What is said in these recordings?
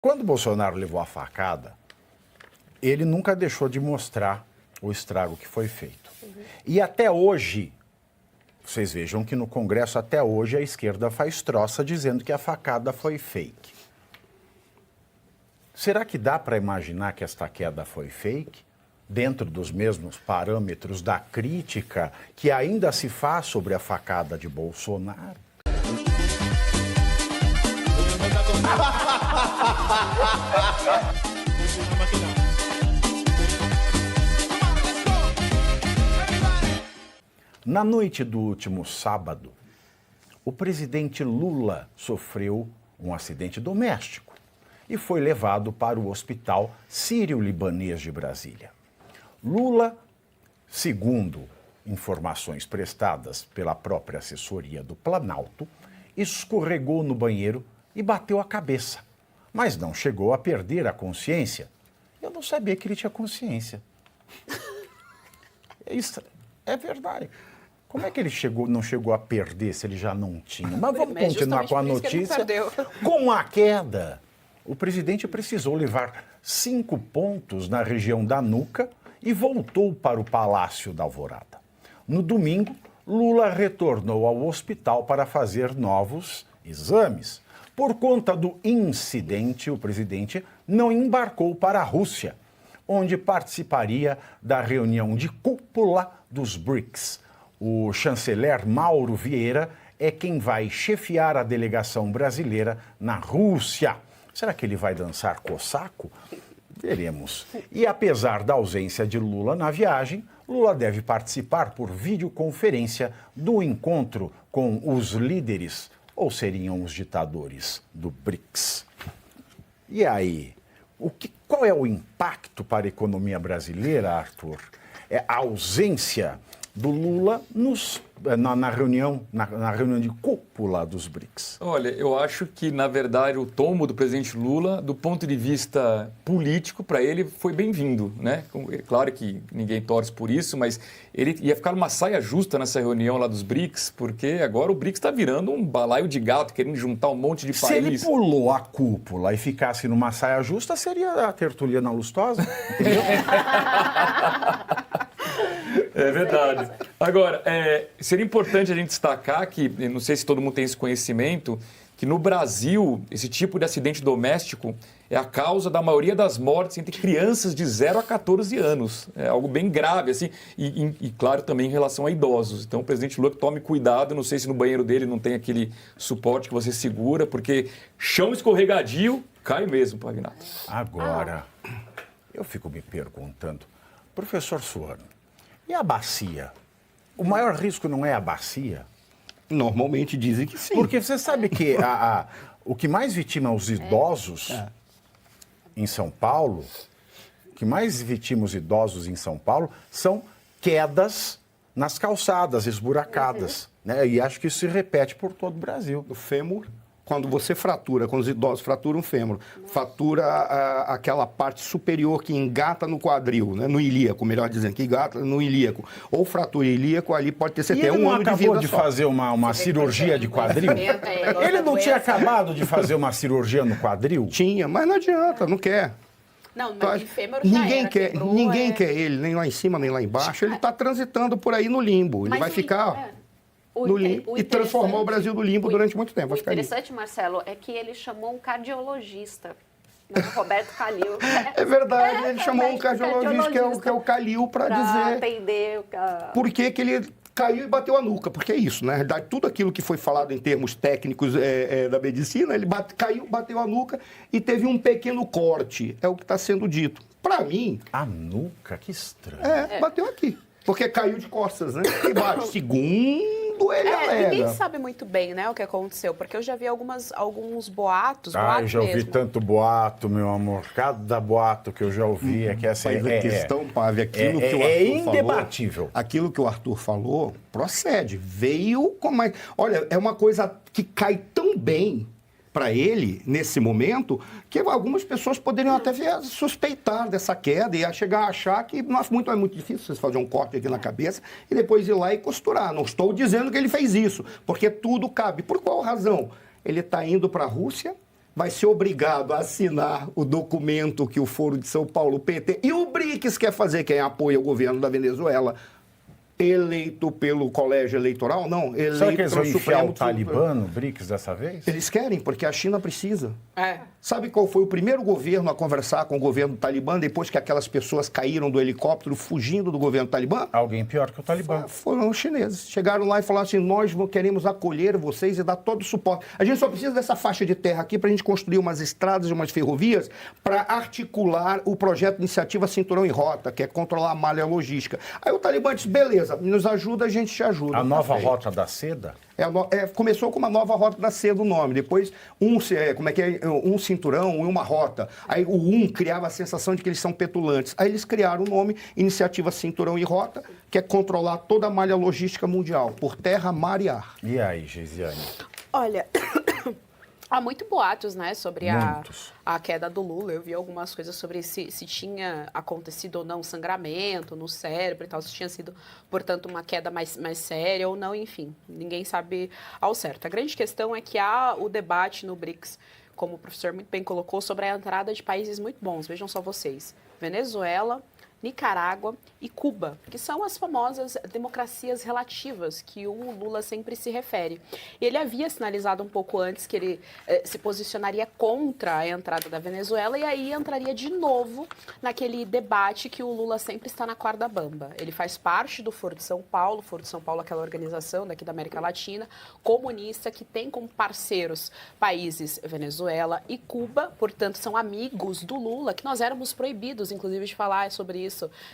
Quando o Bolsonaro levou a facada, ele nunca deixou de mostrar o estrago que foi feito. E até hoje, vocês vejam que no Congresso até hoje a esquerda faz troça dizendo que a facada foi fake. Será que dá para imaginar que esta queda foi fake? Dentro dos mesmos parâmetros da crítica que ainda se faz sobre a facada de Bolsonaro? Na noite do último sábado, o presidente Lula sofreu um acidente doméstico e foi levado para o Hospital Sírio-Libanês de Brasília. Lula, segundo informações prestadas pela própria assessoria do Planalto, escorregou no banheiro e bateu a cabeça, mas não chegou a perder a consciência. Eu não sabia que ele tinha consciência. Isso é verdade. Como é que ele não chegou a perder se ele já não tinha? Mas vamos continuar com a notícia. Com a queda, o presidente precisou levar 5 pontos na região da nuca e voltou para o Palácio da Alvorada. No domingo, Lula retornou ao hospital para fazer novos exames. Por conta do incidente, o presidente não embarcou para a Rússia, onde participaria da reunião de cúpula dos BRICS. O chanceler Mauro Vieira é quem vai chefiar a delegação brasileira na Rússia. Será que ele vai dançar cossaco? Veremos. E apesar da ausência de Lula na viagem, Lula deve participar por videoconferência do encontro com os líderes, ou seriam os ditadores, do BRICS. E aí, qual é o impacto para a economia brasileira, Arthur? É a ausência do Lula na reunião de cúpula dos BRICS. Olha, eu acho que, na verdade, o tombo do presidente Lula, do ponto de vista político, para ele foi bem-vindo, né? É claro que ninguém torce por isso, mas ele ia ficar numa saia justa nessa reunião lá dos BRICS, porque agora o BRICS está virando um balaio de gato, querendo juntar um monte de países. Se ele pulou a cúpula e ficasse numa saia justa, seria a tertuliana lustosa, entendeu? É verdade. Agora, seria importante a gente destacar que, não sei se todo mundo tem esse conhecimento, que no Brasil, esse tipo de acidente doméstico é a causa da maioria das mortes entre crianças de 0 a 14 anos. É algo bem grave, assim, e claro, também em relação a idosos. Então, o presidente Lula tome cuidado, não sei se no banheiro dele não tem aquele suporte que você segura, porque chão escorregadio cai mesmo, Pavinato. Agora, eu fico me perguntando, professor Suano, e a bacia? O maior risco não é a bacia? Normalmente dizem que sim. Porque você sabe que o que mais vitima os idosos em São Paulo, o que mais vitima os idosos em São Paulo são quedas nas calçadas esburacadas. Né? E acho que isso se repete por todo o Brasil. O fêmur, quando você fratura, quando os idosos fraturam o fêmur, fratura aquela parte superior que engata no quadril, né? No ilíaco, melhor dizendo, que engata no ilíaco. Ou fratura ilíaco, ali pode ter certeza. E ele não acabou de fazer uma cirurgia de quadril? Ele não tinha acabado de fazer uma cirurgia no quadril? Tinha, mas não adianta, não quer. Não, mas fêmur ninguém quer, ninguém quer ele, nem lá em cima, nem lá embaixo. Ele está transitando por aí no limbo. Ele vai ficar no limbo e transformar o Brasil no limbo durante muito tempo. O interessante, Marcelo, é que ele chamou um cardiologista, Roberto Calil. É verdade, ele chamou um cardiologista que é o Calil para dizer atender por que ele caiu e bateu a nuca, porque é isso, na realidade, tudo aquilo que foi falado em termos técnicos da medicina, ele caiu, bateu a nuca e teve um pequeno corte, é o que está sendo dito. Para mim... A nuca? Que estranho. Bateu aqui, porque caiu de costas, né? E bate, segundo ele alega. Ninguém sabe muito bem, né, o que aconteceu, porque eu já vi alguns boatos, eu já ouvi tanto boato, meu amor. Cada boato que eu já ouvi é que essa Mas a questão, Pave, aquilo que o Arthur indebatível. Falou, aquilo que o Arthur falou procede. Veio como... Olha, é uma coisa que cai tão bem para ele, nesse momento, que algumas pessoas poderiam até suspeitar dessa queda e chegar a achar que é muito difícil você fazer um corte aqui na cabeça e depois ir lá e costurar. Não estou dizendo que ele fez isso, porque tudo cabe. Por qual razão? Ele está indo para a Rússia vai ser obrigado a assinar o documento que o Foro de São Paulo, o PT, e o BRICS quer fazer, quem apoia o governo da Venezuela, eleito pelo colégio eleitoral, não, eleito Será que eles vão pelo enfiar Supremo o Talibã no BRICS dessa vez? Eles querem, porque a China precisa. É. Sabe qual foi o primeiro governo a conversar com o governo do Talibã depois que aquelas pessoas caíram do helicóptero fugindo do governo Talibã? Alguém pior que o Talibã. Foram os chineses. Chegaram lá e falaram assim, nós queremos acolher vocês e dar todo o suporte. A gente só precisa dessa faixa de terra aqui para a gente construir umas estradas e umas ferrovias para articular o projeto de iniciativa Cinturão em Rota, que é controlar a malha logística. Aí o Talibã disse, beleza, nos ajuda, a gente te ajuda. A nova Rota da Seda? Começou com uma nova Rota da Seda o nome, depois um cinturão e uma rota. Aí o criava a sensação de que eles são petulantes. Aí eles criaram o nome Iniciativa Cinturão e Rota, que é controlar toda a malha logística mundial, por terra, mar e ar. E aí, Geisiane? Olha, há muito boatos, né, sobre a queda do Lula. Eu vi algumas coisas sobre se tinha acontecido ou não sangramento no cérebro e tal, se tinha sido, portanto, uma queda mais séria ou não, enfim. Ninguém sabe ao certo. A grande questão é que há o debate no BRICS, como o professor muito bem colocou, sobre a entrada de países muito bons. Vejam só vocês. Venezuela, Nicarágua e Cuba, que são as famosas democracias relativas que o Lula sempre se refere. E ele havia sinalizado um pouco antes que ele se posicionaria contra a entrada da Venezuela e aí entraria de novo naquele debate que o Lula sempre está na corda bamba. Ele faz parte do Foro de São Paulo, aquela organização daqui da América Latina, comunista, que tem como parceiros países Venezuela e Cuba, portanto são amigos do Lula, que nós éramos proibidos, inclusive, de falar sobre isso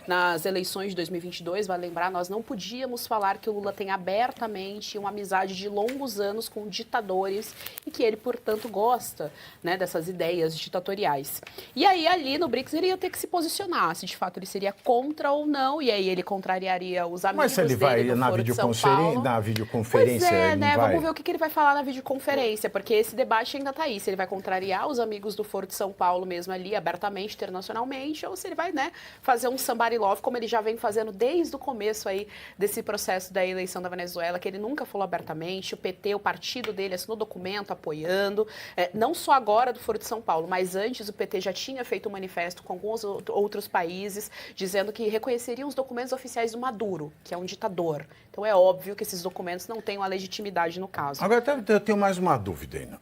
nas eleições de 2022, vale lembrar, nós não podíamos falar que o Lula tem abertamente uma amizade de longos anos com ditadores e que ele, portanto, gosta, né, dessas ideias ditatoriais. E aí, ali no BRICS, ele ia ter que se posicionar, se de fato ele seria contra ou não, e aí ele contrariaria os amigos dele. Mas se ele vai na videoconferência... Pois é, né, vamos ver o que ele vai falar na videoconferência, porque esse debate ainda está aí, se ele vai contrariar os amigos do Foro de São Paulo mesmo ali, abertamente, internacionalmente, ou se ele vai, né, fazer um somebody love, como ele já vem fazendo desde o começo aí desse processo da eleição da Venezuela, que ele nunca falou abertamente, o PT, o partido dele, assinou documento apoiando, não só agora do Foro de São Paulo, mas antes o PT já tinha feito um manifesto com alguns outros países, dizendo que reconheceriam os documentos oficiais do Maduro, que é um ditador. Então é óbvio que esses documentos não têm uma legitimidade no caso. Agora eu tenho mais uma dúvida ainda.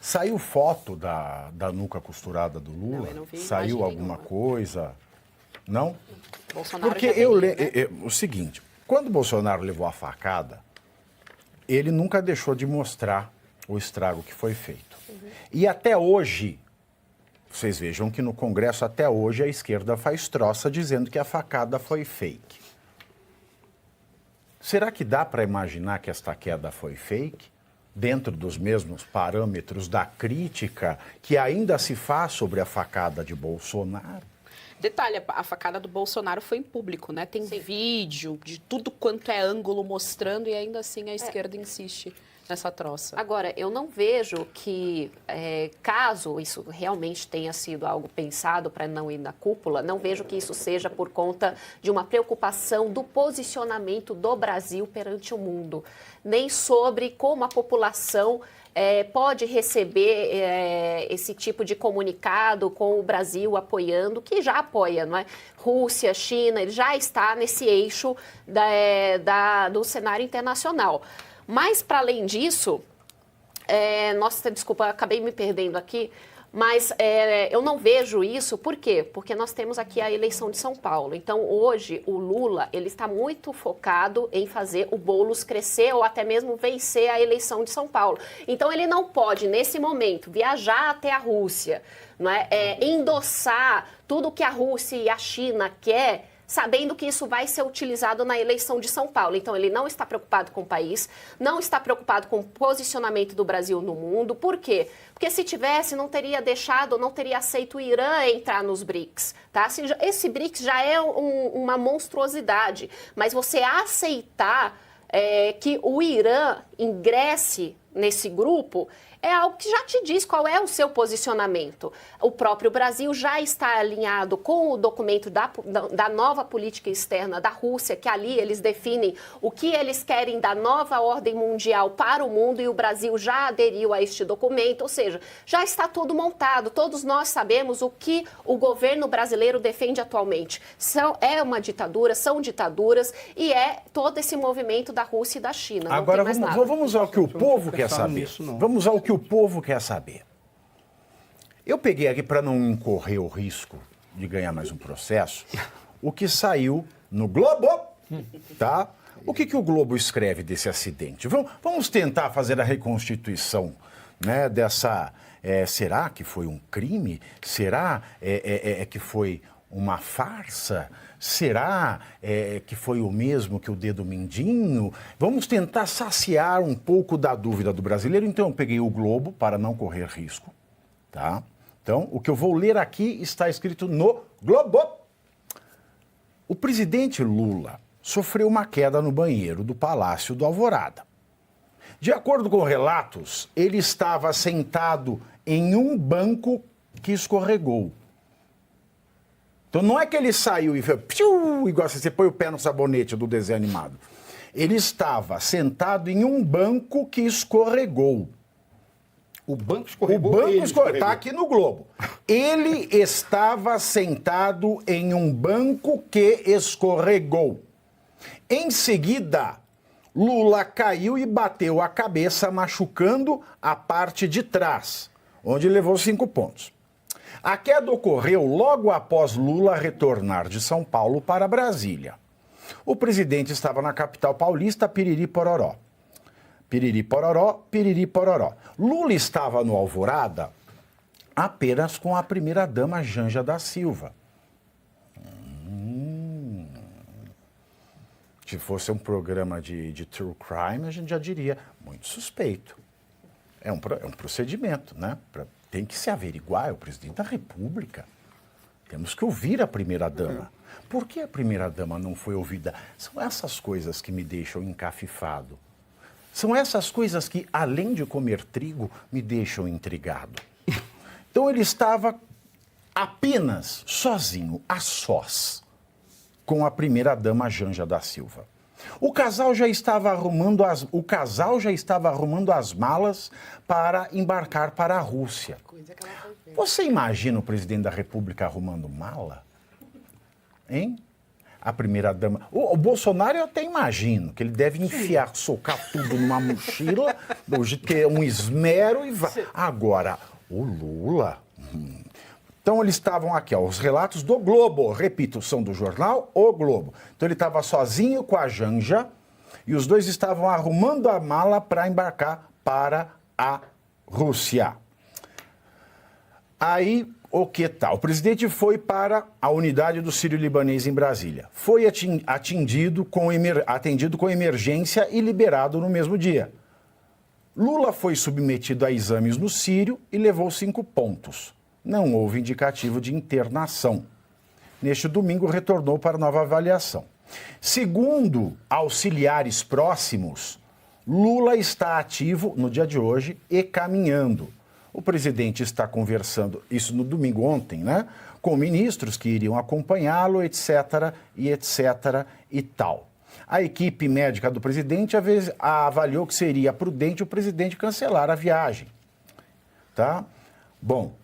Saiu foto da nuca costurada do Lula? Não, eu não vi. Saiu alguma coisa? Não? Bolsonaro porque o seguinte, quando o Bolsonaro levou a facada, ele nunca deixou de mostrar o estrago que foi feito. Uhum. E até hoje, vocês vejam que no Congresso até hoje a esquerda faz troça dizendo que a facada foi fake. Será que dá para imaginar que esta queda foi fake? Dentro dos mesmos parâmetros da crítica que ainda se faz sobre a facada de Bolsonaro? Detalhe, a facada do Bolsonaro foi em público, né? Tem vídeo de tudo quanto é ângulo mostrando e ainda assim a esquerda insiste nessa troça. Agora, eu não vejo que, caso isso realmente tenha sido algo pensado para não ir na cúpula, não vejo que isso seja por conta de uma preocupação do posicionamento do Brasil perante o mundo, nem sobre como a população pode receber esse tipo de comunicado com o Brasil apoiando, que já apoia, não é? Rússia, China, ele já está nesse eixo do cenário internacional. Mas, para além disso, nossa, desculpa, acabei me perdendo aqui, mas eu não vejo isso, por quê? Porque nós temos aqui a eleição de São Paulo. Então, hoje, o Lula, ele está muito focado em fazer o Boulos crescer ou até mesmo vencer a eleição de São Paulo. Então, ele não pode, nesse momento, viajar até a Rússia, não é? Endossar tudo que a Rússia e a China quer, sabendo que isso vai ser utilizado na eleição de São Paulo. Então, ele não está preocupado com o país, não está preocupado com o posicionamento do Brasil no mundo. Por quê? Porque se tivesse, não teria aceito o Irã entrar nos BRICS. Tá? Esse BRICS já é uma monstruosidade, mas você aceitar que o Irã ingresse nesse grupo é algo que já te diz qual é o seu posicionamento. O próprio Brasil já está alinhado com o documento da nova política externa da Rússia, que ali eles definem o que eles querem da nova ordem mundial para o mundo, e o Brasil já aderiu a este documento, ou seja, já está tudo montado. Todos nós sabemos o que o governo brasileiro defende atualmente. É uma ditadura, são ditaduras, e é todo esse movimento da Rússia e da China. Agora vamos ao que o povo quer saber. Vamos ao que o povo quer saber. Eu peguei aqui, para não incorrer o risco de ganhar mais um processo, o que saiu no Globo, tá? O que o Globo escreve desse acidente? Vamos tentar fazer a reconstituição, né, dessa... será que foi um crime? Será que foi uma farsa? Será que foi o mesmo que o dedo mindinho? Vamos tentar saciar um pouco da dúvida do brasileiro. Então, eu peguei o Globo para não correr risco, tá? Então, o que eu vou ler aqui está escrito no Globo. O presidente Lula sofreu uma queda no banheiro do Palácio do Alvorada. De acordo com relatos, ele estava sentado em um banco que escorregou. Então não é que ele saiu e foi igual você põe o pé no sabonete do desenho animado. Ele estava sentado em um banco que escorregou. O banco escorregou? O banco escorregou. Está aqui no Globo. Ele estava sentado em um banco que escorregou. Em seguida, Lula caiu e bateu a cabeça, machucando a parte de trás, onde levou 5 pontos. A queda ocorreu logo após Lula retornar de São Paulo para Brasília. O presidente estava na capital paulista, Piriri Pororó. Piriri Pororó, Piriri Pororó. Lula estava no Alvorada apenas com a primeira-dama Janja da Silva. Se fosse um programa de true crime, a gente já diria, muito suspeito. É um procedimento, né? Tem que se averiguar, é o presidente da República. Temos que ouvir a primeira-dama. Por que a primeira-dama não foi ouvida? São essas coisas que me deixam encafifado. São essas coisas que, além de comer trigo, me deixam intrigado. Então ele estava apenas sozinho, a sós, com a primeira-dama Janja da Silva. O casal já estava arrumando as malas para embarcar para a Rússia. Você imagina o presidente da República arrumando mala? Hein? A primeira-dama... O Bolsonaro eu até imagino que ele deve enfiar, socar tudo numa mochila, ter um esmero e vai. Agora, o Lula... Então, eles estavam aqui, ó, os relatos do Globo. Repito, são do jornal O Globo. Então, ele estava sozinho com a Janja e os dois estavam arrumando a mala para embarcar para a Rússia. Aí, o que tal? O presidente foi para a unidade do Sírio-Libanês em Brasília. Foi atendido com emergência e liberado no mesmo dia. Lula foi submetido a exames no Sírio e levou 5 pontos. Não houve indicativo de internação. Neste domingo, retornou para nova avaliação. Segundo auxiliares próximos, Lula está ativo no dia de hoje e caminhando. O presidente está conversando, isso no domingo ontem, né? Com ministros que iriam acompanhá-lo, etc. e tal. A equipe médica do presidente avaliou que seria prudente o presidente cancelar a viagem. Tá? Bom,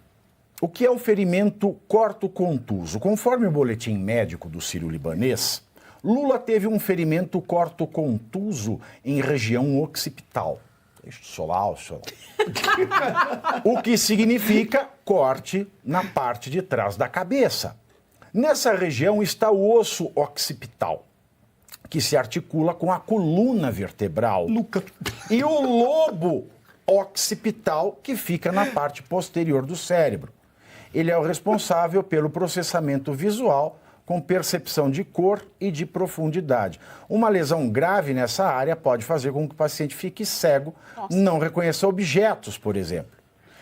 o que é um ferimento corto-contuso? Conforme o boletim médico do Sírio-Libanês, Lula teve um ferimento corto-contuso em região occipital. O que significa corte na parte de trás da cabeça. Nessa região está o osso occipital, que se articula com a coluna vertebral. E o lobo occipital, que fica na parte posterior do cérebro. Ele é o responsável pelo processamento visual com percepção de cor e de profundidade. Uma lesão grave nessa área pode fazer com que o paciente fique cego, não reconheça objetos, por exemplo.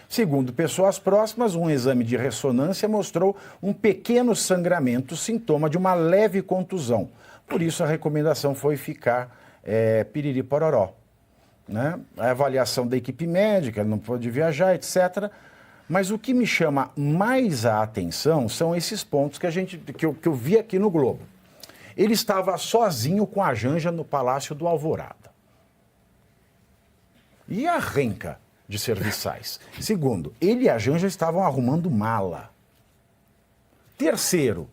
Segundo pessoas próximas, um exame de ressonância mostrou um pequeno sangramento, sintoma de uma leve contusão. Por isso, a recomendação foi ficar piriri pororó. né? A avaliação da equipe médica, não pode viajar, etc. Mas o que me chama mais a atenção são esses pontos que eu vi aqui no Globo. Ele estava sozinho com a Janja no Palácio do Alvorada. E a renca de serviçais? Segundo, ele e a Janja estavam arrumando mala. Terceiro,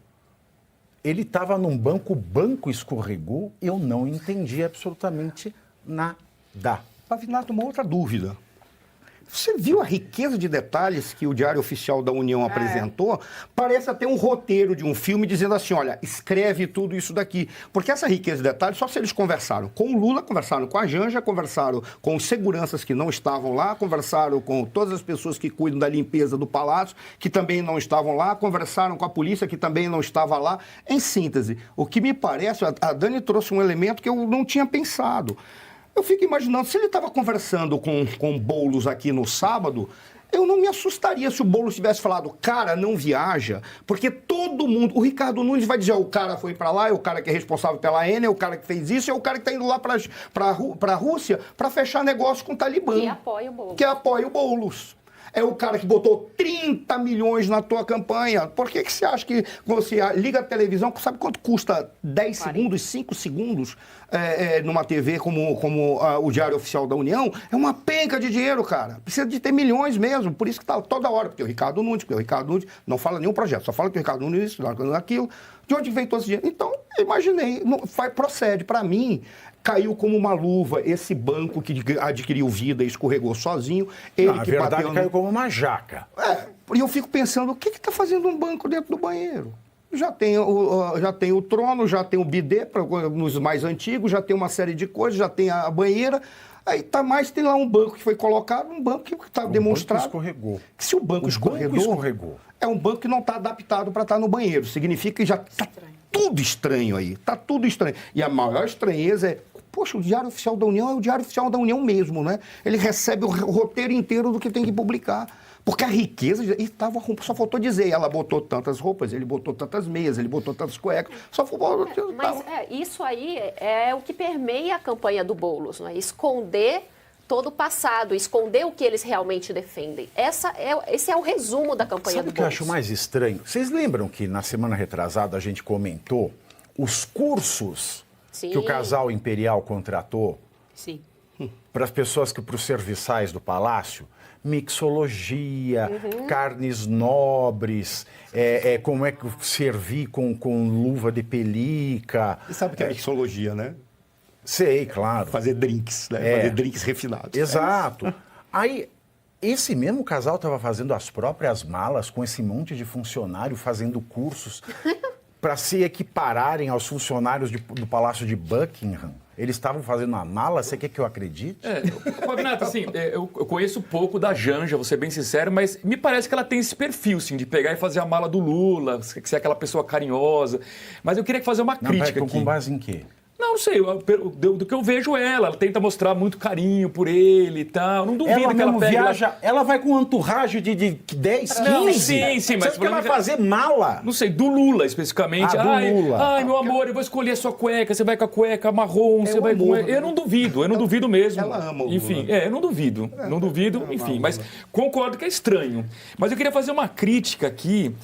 ele estava num banco, o banco escorregou, eu não entendi absolutamente nada. Pavinato, uma outra dúvida. Você viu a riqueza de detalhes que o Diário Oficial da União apresentou? Parece até um roteiro de um filme dizendo assim, olha, escreve tudo isso daqui. Porque essa riqueza de detalhes, só se eles conversaram com o Lula, conversaram com a Janja, conversaram com os seguranças que não estavam lá, conversaram com todas as pessoas que cuidam da limpeza do palácio, que também não estavam lá, conversaram com a polícia, que também não estava lá. Em síntese, o que me parece, a Dani trouxe um elemento que eu não tinha pensado. Eu fico imaginando, se ele estava conversando com Boulos aqui no sábado, eu não me assustaria se o Boulos tivesse falado, cara, não viaja, porque todo mundo, o Ricardo Nunes vai dizer, o cara foi para lá, é o cara que é responsável pela Enel, é o cara que fez isso, é o cara que está indo lá para a Rússia para fechar negócio com o Talibã. Que apoia o Boulos. Que apoia o Boulos. É o cara que botou 30 milhões na tua campanha. Por que você acha que você liga a televisão, sabe quanto custa 10 segundos, 5 segundos numa TV como o Diário Oficial da União? É uma penca de dinheiro, cara. Precisa de ter milhões mesmo. Por isso que tá toda hora. Porque o Ricardo Nunes não fala nenhum projeto, só fala que o Ricardo Nunes aquilo. De onde vem todo esse dinheiro? Então, eu imaginei. Procede. Para mim, caiu como uma luva esse banco que adquiriu vida e escorregou sozinho. Ele Na que verdade, bateu caiu como uma jaca. E eu fico pensando, o que está fazendo um banco dentro do banheiro? Já tem o trono, já tem o bidê nos mais antigos, já tem uma série de coisas, já tem a banheira. Aí tem lá um banco que foi colocado, um banco que está demonstrado. Banco escorregou. Que se o banco escorregou, é um banco que não está adaptado para estar no banheiro. Significa que já está tudo estranho aí. Está tudo estranho. E a maior estranheza é, poxa, o Diário Oficial da União é o Diário Oficial da União mesmo, né? Ele recebe o roteiro inteiro do que tem que publicar. Porque a riqueza, só faltou dizer, ela botou tantas roupas, ele botou tantas meias, ele botou tantas cuecas, só faltou... Mas isso aí é o que permeia a campanha do Boulos, não é? Esconder todo o passado, esconder o que eles realmente defendem. Esse é o resumo da campanha do Boulos. Sabe o que eu acho mais estranho? Vocês lembram que na semana retrasada a gente comentou os cursos que o casal imperial contratou para as pessoas, para os serviçais do palácio? Mixologia, carnes nobres, como é que servir com luva de pelica. Você sabe o que é mixologia, né? Sei, claro. Fazer drinks, né? Fazer drinks refinados. Exato. Aí, esse mesmo casal estava fazendo as próprias malas com esse monte de funcionário fazendo cursos para se equipararem aos funcionários do Palácio de Buckingham. Eles estavam fazendo uma mala, você quer que eu acredite? Pavinato, assim, eu conheço pouco da Janja, vou ser bem sincero, mas me parece que ela tem esse perfil, sim, de pegar e fazer a mala do Lula, ser aquela pessoa carinhosa. Mas eu queria fazer uma crítica aqui. Com base em quê? Não sei, do que eu vejo ela tenta mostrar muito carinho por ele e tal. Não duvido ela que ela pegue... Ela vai com um entourage de 10, 15. Não, sim, mas... Você vai fazer mala? Não sei, do Lula especificamente. Do Lula. Ai, meu amor, eu vou escolher a sua cueca, você vai com a cueca marrom, você vai com... Eu não duvido mesmo. Ela ama o Lula. Enfim, eu não duvido, enfim. Mas concordo que é estranho. Mas eu queria fazer uma crítica aqui...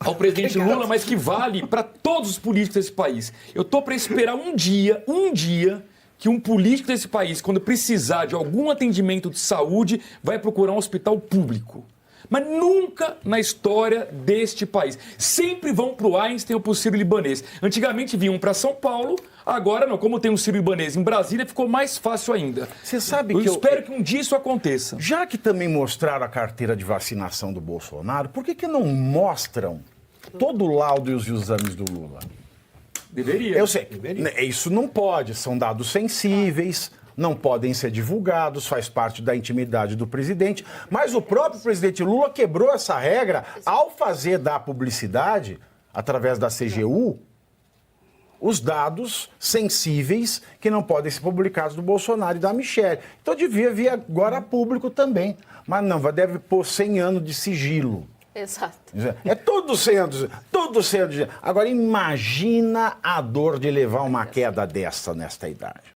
ao presidente Lula, mas que vale para todos os políticos desse país. Eu estou para esperar um dia, que um político desse país, quando precisar de algum atendimento de saúde, vai procurar um hospital público. Mas nunca na história deste país. Sempre vão para o Einstein ou para o Sírio-Libanês. Antigamente vinham para São Paulo, agora não. Como tem um Sírio-Libanês em Brasília, ficou mais fácil ainda. Você sabe eu espero que um dia isso aconteça. Já que também mostraram a carteira de vacinação do Bolsonaro, por que não mostram todo o laudo e os exames do Lula? Deveria. Eu sei. Isso não pode, são dados sensíveis, não podem ser divulgados, faz parte da intimidade do presidente. Mas o próprio presidente Lula quebrou essa regra ao fazer da publicidade, através da CGU, os dados sensíveis que não podem ser publicados do Bolsonaro e da Michelle. Então devia vir agora a público também. Mas não, deve pôr 100 anos de sigilo. Exato. É tudo 100 anos. Agora imagina a dor de levar uma queda dessa nesta idade.